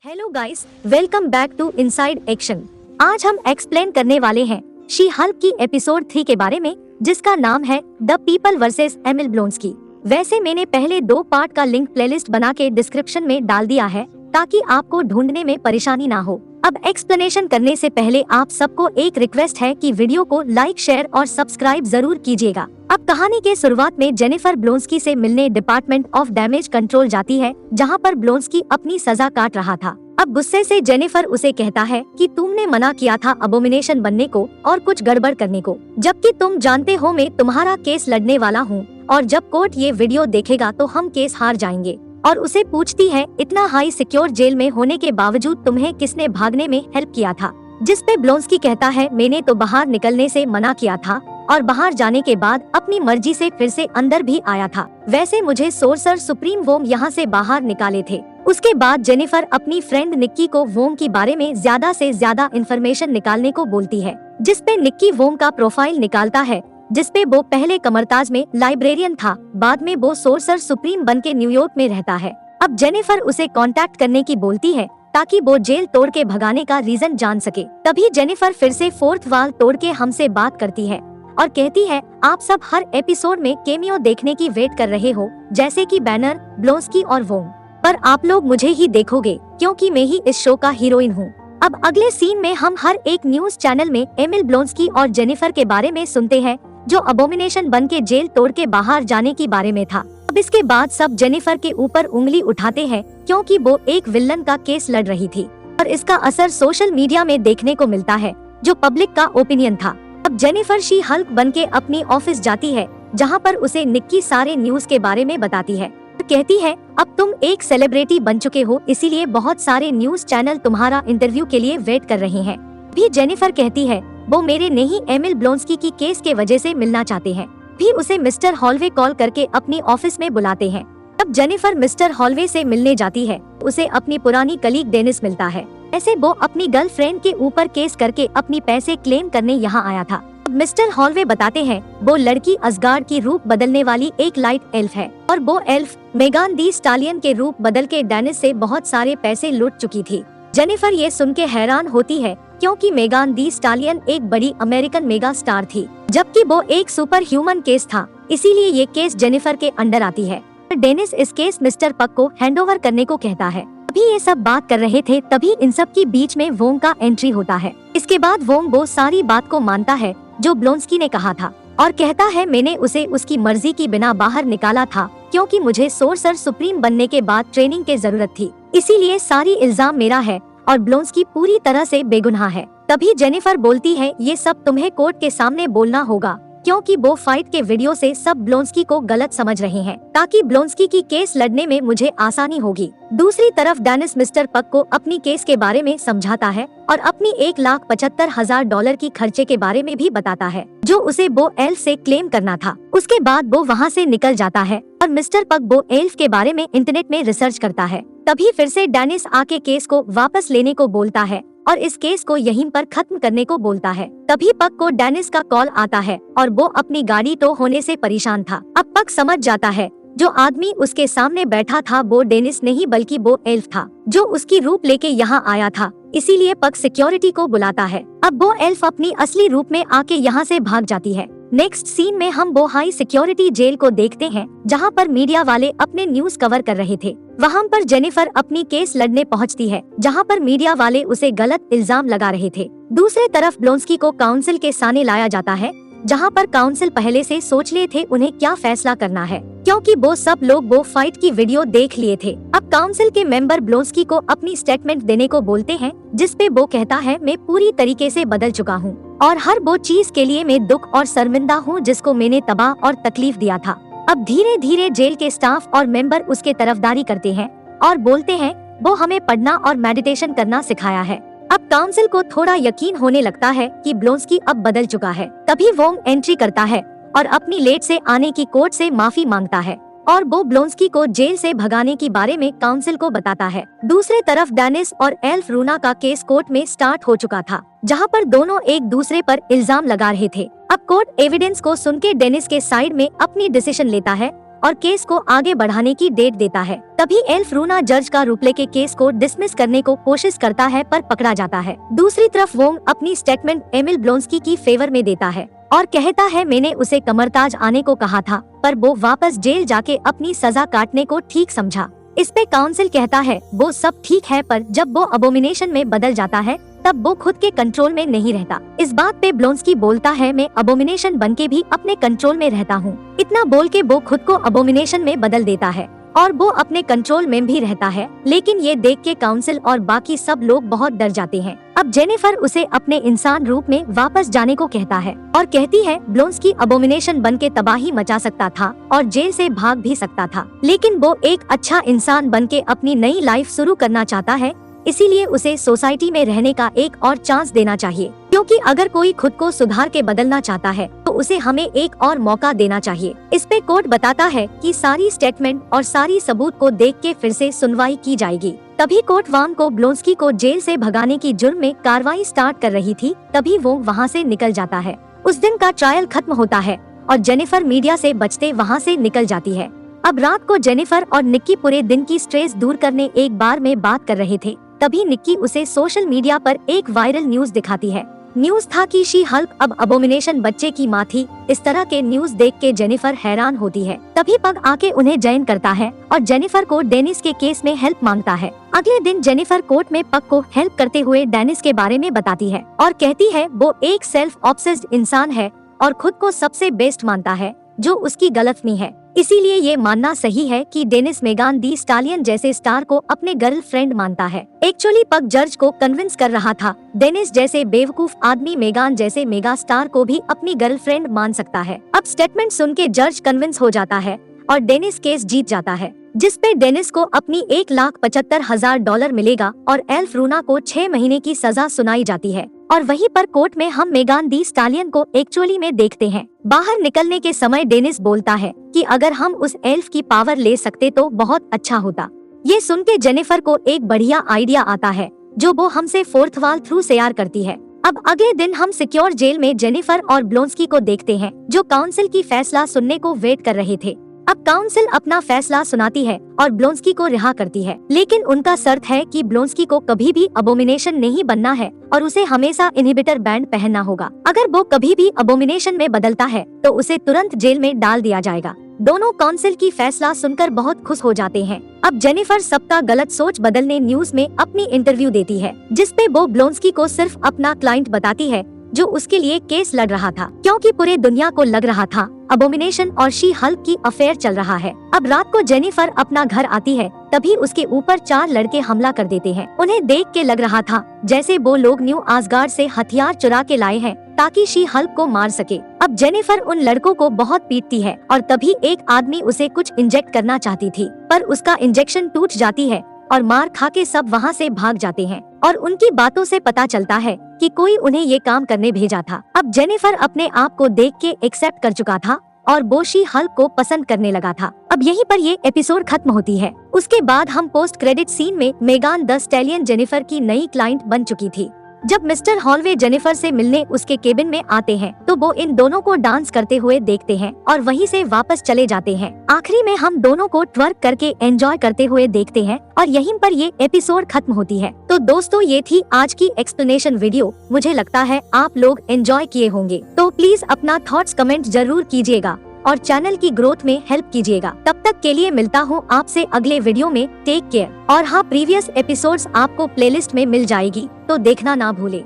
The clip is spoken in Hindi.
Hello guys, welcome back to Inside Action. आज हम एक्सप्लेन करने वाले हैं शी हल्क की एपिसोड 3 के बारे में, जिसका नाम है द पीपल वर्सेस एमिल ब्लोंस्की। वैसे मैंने पहले 2 पार्ट का लिंक प्लेलिस्ट बना के डिस्क्रिप्शन में डाल दिया है ताकि आपको ढूंढने में परेशानी ना हो। अब एक्सप्लेनेशन करने से पहले आप सबको एक रिक्वेस्ट है कि वीडियो को लाइक, शेयर और सब्सक्राइब जरूर कीजिएगा। अब कहानी के शुरुआत में जेनिफर ब्लोंस्की से मिलने डिपार्टमेंट ऑफ डैमेज कंट्रोल जाती है, जहां पर ब्लोंस्की अपनी सजा काट रहा था। अब गुस्से से जेनिफर उसे कहता है कि तुमने मना किया था अबोमिनेशन बनने को और कुछ गड़बड़ करने को, जबकि तुम जानते हो मैं तुम्हारा केस लड़ने वाला हूँ और जब कोर्ट ये वीडियो देखेगा तो हम केस हार जाएंगे। और उसे पूछती है इतना हाई सिक्योर जेल में होने के बावजूद तुम्हें किसने भागने में हेल्प किया था, जिसपे ब्लोंस्की कहता है मैंने तो बाहर निकलने से मना किया था और बाहर जाने के बाद अपनी मर्जी से फिर से अंदर भी आया था। वैसे मुझे सोर्सर सुप्रीम वोम यहाँ से बाहर निकाले थे। उसके बाद जेनिफर अपनी फ्रेंड निक्की को वोम के बारे में ज्यादा से ज्यादा इन्फॉर्मेशन निकालने को बोलती है, जिसपे निक्की वोम का प्रोफाइल निकालता है, जिसपे वो पहले कमरताज में लाइब्रेरियन था, बाद में वो सोर्सर सुप्रीम बन के न्यूयॉर्क में रहता है। अब जेनिफर उसे कांटेक्ट करने की बोलती है ताकि वो जेल तोड़ के भगाने का रीजन जान सके। तभी जेनिफर फिर से फोर्थ वॉल तोड़ के हमसे बात करती है और कहती है आप सब हर एपिसोड में केमियो देखने की वेट कर रहे हो, जैसे कि बैनर, ब्लोंस्की और वोम, पर आप लोग मुझे ही देखोगे क्योंकि मैं ही इस शो का हीरोइन हूँ। अब अगले सीन में हम हर एक न्यूज चैनल में एमिल ब्लोंस्की और जेनिफर के बारे में सुनते हैं, जो अबोमिनेशन बन के जेल तोड़ के बाहर जाने के बारे में था। अब इसके बाद सब जेनिफर के ऊपर उंगली उठाते हैं क्योंकि वो एक विलन का केस लड़ रही थी और इसका असर सोशल मीडिया में देखने को मिलता है, जो पब्लिक का ओपिनियन था। अब जेनिफर शी हल्क बन के अपनी ऑफिस जाती है, जहाँ पर उसे निक्की सारे न्यूज के बारे में बताती है। कहती है अब तुम एक सेलिब्रिटी बन चुके हो, इसीलिए बहुत सारे न्यूज चैनल तुम्हारा इंटरव्यू के लिए वेट कर रहे हैं। भी जेनिफर कहती है वो मेरे नहीं एमिल ब्लोंस्की की केस के वजह से मिलना चाहते हैं। भी उसे मिस्टर हॉलवे कॉल करके अपनी ऑफिस में बुलाते हैं। तब जेनिफर मिस्टर हॉलवे से मिलने जाती है। उसे अपनी पुरानी कलीग डेनिस मिलता है। ऐसे वो अपनी गर्लफ्रेंड के ऊपर केस करके अपनी पैसे क्लेम करने यहाँ आया था। मिस्टर हॉलवे बताते हैं वो लड़की असगार्ड की रूप बदलने वाली एक लाइट एल्फ है और वो एल्फ मेगान दी स्टालियन के रूप बदल के डेनिस से बहुत सारे पैसे लूट चुकी थी। जेनिफर ये सुन के हैरान होती है क्योंकि मेगान दी स्टालियन एक बड़ी अमेरिकन मेगा स्टार थी, जबकि वो एक सुपर ह्यूमन केस था, इसीलिए ये केस जेनिफर के अंडर आती है। डेनिस इस केस मिस्टर पक को हैंडओवर करने को कहता है। अभी ये सब बात कर रहे थे, तभी इन सब के बीच में वोम का एंट्री होता है। इसके बाद वोम वो सारी बात को मानता है जो ब्लोंस्की ने कहा था और कहता है मैंने उसे उसकी मर्जी की बिना बाहर निकाला था क्योंकि मुझे सोर्सर सुप्रीम बनने के बाद ट्रेनिंग की जरूरत थी, इसीलिए सारी इल्जाम मेरा है और ब्लोंस्की पूरी तरह से बेगुनाह है। तभी जेनिफर बोलती है ये सब तुम्हें कोर्ट के सामने बोलना होगा क्योंकि वो फाइट के वीडियो से सब ब्लोंस्की को गलत समझ रहे हैं, ताकि ब्लोंस्की की केस लड़ने में मुझे आसानी होगी। दूसरी तरफ डेनिस मिस्टर पक को अपनी केस के बारे में समझाता है और अपनी $1,75,000 की खर्चे के बारे में भी बताता है, जो उसे वो एल्फ से क्लेम करना था। उसके बाद वो वहाँ से निकल जाता है और मिस्टर पक वो एल्फ के बारे में इंटरनेट में रिसर्च करता है। तभी फिर से डेनिस आके केस को वापस लेने को बोलता है और इस केस को यहीं पर खत्म करने को बोलता है। तभी पक को डेनिस का कॉल आता है और वो अपनी गाड़ी टो होने से परेशान था। अब पक समझ जाता है जो आदमी उसके सामने बैठा था वो डेनिस नहीं बल्कि वो एल्फ था, जो उसकी रूप लेके यहाँ आया था, इसीलिए पक सिक्योरिटी को बुलाता है। अब वो एल्फ अपनी असली रूप में आके यहाँ से भाग जाती है। नेक्स्ट सीन में हम वो हाई सिक्योरिटी जेल को देखते हैं, जहाँ पर मीडिया वाले अपने न्यूज कवर कर रहे थे। वहाँ पर जेनिफर अपनी केस लड़ने पहुँचती है, जहाँ पर मीडिया वाले उसे गलत इल्जाम लगा रहे थे। दूसरे तरफ ब्लोंस्की को काउंसिल के सामने लाया जाता है, जहाँ पर काउंसिल पहले से सोच लिए थे उन्हें क्या फैसला करना है, क्योंकि वो सब लोग वो फाइट की वीडियो देख लिए थे। अब काउंसिल के मेंबर ब्लोंस्की को अपनी स्टेटमेंट देने को बोलते हैं, जिसपे वो कहता है मैं पूरी तरीके से बदल चुका हूँ और हर वो चीज के लिए मैं दुख और शर्मिंदा हूँ जिसको मैंने तबाह और तकलीफ दिया था। अब धीरे धीरे जेल के स्टाफ और मेंबर उसके तरफदारी करते हैं और बोलते हैं वो हमें पढ़ना और मेडिटेशन करना सिखाया है। अब काउंसिल को थोड़ा यकीन होने लगता है कि ब्लोंस्की अब बदल चुका है। तभी वोम एंट्री करता है और अपनी लेट से आने की कोर्ट से माफी मांगता है और वो ब्लोंस्की को जेल से भगाने के बारे में काउंसिल को बताता है। दूसरे तरफ डेनिस और एल्फ रूना का केस कोर्ट में स्टार्ट हो चुका था, जहाँ पर दोनों एक दूसरे पर इल्जाम लगा रहे थे। अब कोर्ट एविडेंस को सुन के डेनिस के साइड में अपनी डिसीजन लेता है और केस को आगे बढ़ाने की डेट देता है। तभी एल्फ रूना जज का रूप लेके केस को डिसमिस करने को कोशिश करता है पर पकड़ा जाता है। दूसरी तरफ वोंग अपनी स्टेटमेंट एमिल ब्लोंस्की की फेवर में देता है और कहता है मैंने उसे कमरताज आने को कहा था पर वो वापस जेल जाके अपनी सजा काटने को ठीक समझा। इस पे काउंसिल कहता है वो सब ठीक है पर जब वो अबोमिनेशन में बदल जाता है तब वो खुद के कंट्रोल में नहीं रहता। इस बात पे ब्लोंस्की बोलता है मैं अबोमिनेशन बनके भी अपने कंट्रोल में रहता हूँ। इतना बोल के वो खुद को अबोमिनेशन में बदल देता है और वो अपने कंट्रोल में भी रहता है। लेकिन ये देख के काउंसिल और बाकी सब लोग बहुत डर जाते हैं। अब जेनिफर उसे अपने इंसान रूप में वापस जाने को कहता है और कहती है ब्लोंस्की अबोमिनेशन बन के तबाही मचा सकता था और जेल से भाग भी सकता था, लेकिन वो एक अच्छा इंसान बन के अपनी नई लाइफ शुरू करना चाहता है, इसीलिए उसे सोसाइटी में रहने का एक और चांस देना चाहिए। क्योंकि अगर कोई खुद को सुधार के बदलना चाहता है तो उसे हमें एक और मौका देना चाहिए। इस पे कोर्ट बताता है कि सारी स्टेटमेंट और सारी सबूत को देख के फिर से सुनवाई की जाएगी। तभी कोर्ट वांग को ब्लोंस्की को जेल से भगाने की जुर्म में कार्रवाई स्टार्ट कर रही थी, तभी वो वहाँ से निकल जाता है। उस दिन का ट्रायल खत्म होता है और जेनिफर मीडिया से बचते वहाँ से निकल जाती है। अब रात को जेनिफर और निक्की पूरे दिन की स्ट्रेस दूर करने एक बार में बात कर रहे थे, तभी निक्की उसे सोशल मीडिया पर एक वायरल न्यूज दिखाती है। न्यूज था कि शी हल्क अब अबोमिनेशन बच्चे की माँ थी। इस तरह के न्यूज देख के जेनिफर हैरान होती है। तभी पग आके उन्हें ज्वाइन करता है और जेनिफर को डेनिस के केस में हेल्प मांगता है। अगले दिन जेनिफर कोर्ट में पग को हेल्प करते हुए डेनिस के बारे में बताती है और कहती है वो एक सेल्फ ऑब्सेस्ड इंसान है और खुद को सबसे बेस्ट मानता है, जो उसकी गलतफहमी है। इसीलिए ये मानना सही है कि डेनिस मेगान दी स्टालियन जैसे स्टार को अपने गर्लफ्रेंड मानता है। एक्चुअली पग जज को कन्विंस कर रहा था डेनिस जैसे बेवकूफ आदमी मेगान जैसे मेगा स्टार को भी अपनी गर्लफ्रेंड मान सकता है। अब स्टेटमेंट सुन के जज कन्विंस हो जाता है और डेनिस केस जीत जाता है, जिसपे डेनिस को अपनी $1,75,000 मिलेगा और एल्फ रूना को 6 महीने की सजा सुनाई जाती है। और वहीं पर कोर्ट में हम मेगान दी स्टालियन को एक्चुअली में देखते हैं। बाहर निकलने के समय डेनिस बोलता है कि अगर हम उस एल्फ की पावर ले सकते तो बहुत अच्छा होता। ये सुन के जेनिफर को एक बढ़िया आइडिया आता है जो वो हमसे फोर्थ वॉल थ्रू शेयर करती है। अब अगले दिन हम सिक्योर जेल में जेनिफर और ब्लोंस्की को देखते हैं जो काउंसिल की फैसला सुनने को वेट कर रहे थे। अब काउंसिल अपना फैसला सुनाती है और ब्लोंस्की को रिहा करती है, लेकिन उनका शर्त है कि ब्लोंस्की को कभी भी अबोमिनेशन नहीं बनना है और उसे हमेशा इनहिबिटर बैंड पहनना होगा। अगर वो कभी भी अबोमिनेशन में बदलता है तो उसे तुरंत जेल में डाल दिया जाएगा। दोनों काउंसिल की फैसला सुनकर बहुत खुश हो जाते हैं। अब जेनिफर सबका गलत सोच बदलने न्यूज में अपनी इंटरव्यू देती है, जिसपे वो ब्लोंस्की को सिर्फ अपना क्लाइंट बताती है जो उसके लिए केस लड़ रहा था, क्योंकि पूरे दुनिया को लग रहा था अबोमिनेशन और शी हल्क की अफेयर चल रहा है। अब रात को जेनिफर अपना घर आती है, तभी उसके ऊपर 4 लड़के हमला कर देते हैं। उन्हें देख के लग रहा था जैसे वो लोग न्यू आसगार्ड से हथियार चुरा के लाए हैं ताकि शी हल्क को मार सके। अब जेनिफर उन लड़कों को बहुत पीटती है और तभी एक आदमी उसे कुछ इंजेक्ट करना चाहती थी, पर उसका इंजेक्शन टूट जाती है और मार खा के सब वहाँ से भाग जाते हैं और उनकी बातों से पता चलता है कि कोई उन्हें ये काम करने भेजा था। अब जेनिफर अपने आप को देख के एक्सेप्ट कर चुका था और वो शी हल्क को पसंद करने लगा था। अब यहीं पर ये एपिसोड खत्म होती है। उसके बाद हम पोस्ट क्रेडिट सीन में मेगान द स्टैलियन जेनिफर की नई क्लाइंट बन चुकी थी। जब मिस्टर हॉलवे जेनिफर से मिलने उसके केबिन में आते हैं तो वो इन दोनों को डांस करते हुए देखते हैं और वहीं से वापस चले जाते हैं। आखिरी में हम दोनों को ट्वर्क करके एंजॉय करते हुए देखते हैं और यहीं पर ये एपिसोड खत्म होती है। तो दोस्तों ये थी आज की एक्सप्लेनेशन वीडियो। मुझे लगता है आप लोग एंजॉय किए होंगे, तो प्लीज अपना थॉट्स कमेंट जरूर कीजिएगा और चैनल की ग्रोथ में हेल्प कीजिएगा। तब तक के लिए मिलता हूँ आपसे अगले वीडियो में। Take care. और हाँ, प्रीवियस एपिसोड्स आपको प्लेलिस्ट में मिल जाएगी, तो देखना ना भूले।